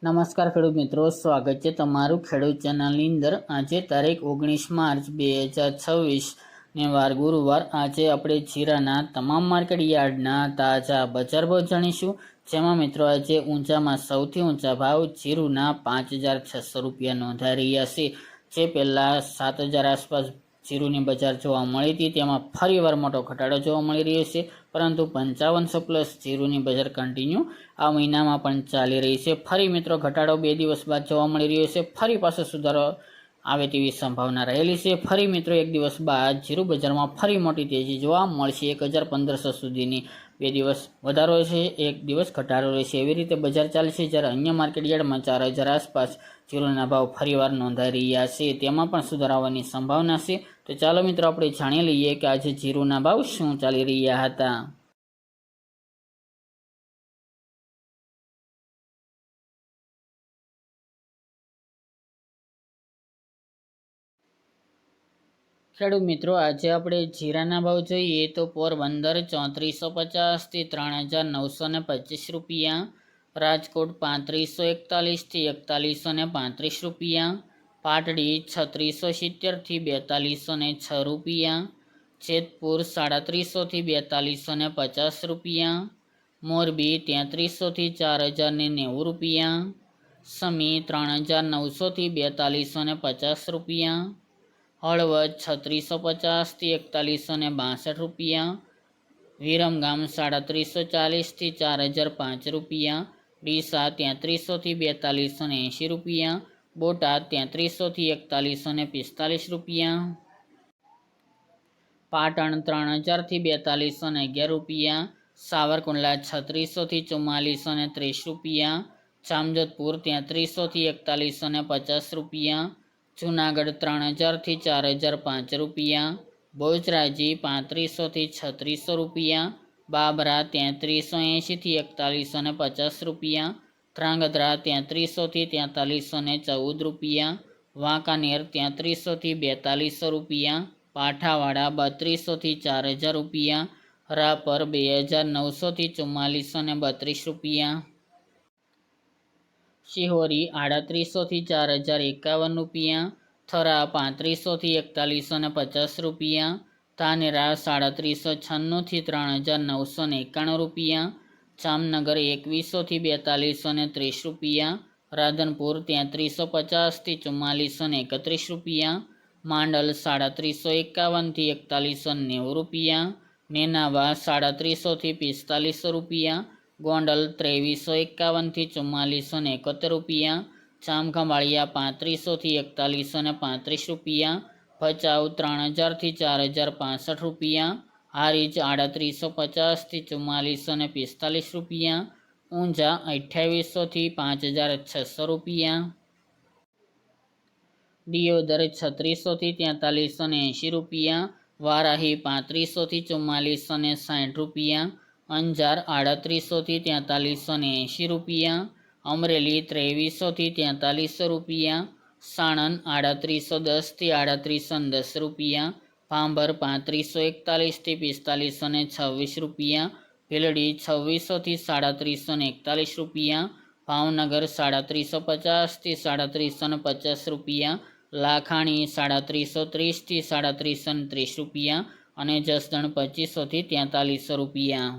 નમસ્કાર ખેડૂત મિત્રો, સ્વાગત છે તમારું ખેડૂત ચેનલની અંદર। આજે તારીખ 19 માર્ચ 2026 ને વાર ગુરુવાર। આજે આપણે જીરાના તમામ માર્કેટ યાર્ડના તાજા બજાર ભાવ જાણીશું, જેમાં મિત્રો આજે ઊંચામાં સૌથી ઊંચા ભાવ જીરુના 5,600 રૂપિયા નોંધાઈ રહ્યા છે। જે પહેલાં 7,000 આસપાસ જીરુની બજાર જોવા મળી હતી, તેમાં ફરીવાર મોટો ઘટાડો જોવા મળી રહ્યો છે, પરંતુ 5500 પ્લસ જીરુની બજાર કન્ટિન્યુ આ મહિનામાં પણ ચાલી રહી છે। ફરી મિત્રો ઘટાડો 2 દિવસ બાદ જોવા મળી રહ્યો છે, ફરી પાછો સુધારો આવે તેવી સંભાવના રહેલી છે। ફરી મિત્રો 1 દિવસ બાદ જીરુ બજારમાં ફરી મોટી તેજી જોવા મળશે। 1,1500 સુધીની 2 દિવસ વધારો છે, 1 દિવસ ઘટાડો રહેશે, એવી રીતે બજાર ચાલશે। જ્યારે અન્ય માર્કેટ યાર્ડમાં 4,000 આસપાસ જીરુના ભાવ ફરીવાર નોંધાઈ રહ્યા છે, તેમાં પણ સુધારાવાની સંભાવના છે। તો ચાલો મિત્રો આપણે જાણી લઈએ કે આજે જીરુના ભાવ શું ચાલી રહ્યા હતા। ખેડૂત મિત્રો, આજે આપણે જીરાના ભાવ જોઈએ તો પોરબંદર 3450 થી 3,925 રૂપિયા, રાજકોટ 3541 થી 4135 રૂપિયા, પાટડી 3670 થી 4206 રૂપિયા, જેતપુર 350 થી 4250 રૂપિયા, મોરબી 3300 થી 4,090 રૂપિયા, સમી 3,900 થી 4250 રૂપિયા, હળવદ 3650 થી 4162 રૂપિયા, વિરમગામ 350 થી 4,005 રૂપિયા, ડીસા 3300 થી 4280 રૂપિયા, બોટાદ 3300 થી 4145 રૂપિયા, પાટણ 3000 થી 4211 રૂપિયા, સાવરકુંડલા 3600 થી 4430 રૂપિયા, જામજોધપુર 3300 થી 4150 રૂપિયા, જૂનાગઢ 3000 થી 4,005 રૂપિયા, બહુચરાજી 3500 થી 3600 રૂપિયા, બાબરા 3380 થી 4150 રૂપિયા, ધ્રાંગધ્રા 3300 થી 4314 રૂપિયા, વાંકાનેર 3300 થી 4200 રૂપિયા, પાઠાવાડા 3200 થી 4,000 રૂપિયા, રાપર 2,900 થી 4432 રૂપિયા, શિહોરી 3800 થી 4,051 રૂપિયા, થરા 3500 થી 4150 રૂપિયા, ધાનેરા 396 થી 3,991 રૂપિયા, જામનગર 2100 થી 4230 રૂપિયા, રાધનપુર 3350 થી 4431 રૂપિયા, માંડલ 351 થી 4190 રૂપિયા, નેનાવા 350 થી 4500 રૂપિયા, ગોંડલ 2351 થી 4471 રૂપિયા, જામખંભાળિયા 3500 થી 4135 રૂપિયા, ભચાઉ 3000 થી 4,065 રૂપિયા, હારીજ 3850 થી 4445 રૂપિયા, ઊંઝા 2800 થી 5,600 રૂપિયા, દિયોદર 3600 થી 4380 રૂપિયા, વારાહી 3500 થી 4460 રૂપિયા, અંજાર 3800 થી 4380 રૂપિયા, અમરેલી 2300 થી 4300 રૂપિયા, સાણંદ 3810 થી 3810 રૂપિયા, ભાંભર 3541 થી 4526 રૂપિયા, ભીલડી 2600 થી 3741 રૂપિયા, ભાવનગર 350 થી 350 રૂપિયા, લાખાણી 330 થી 330 રૂપિયા અને જસદણ 2500 થી 4300 રૂપિયા।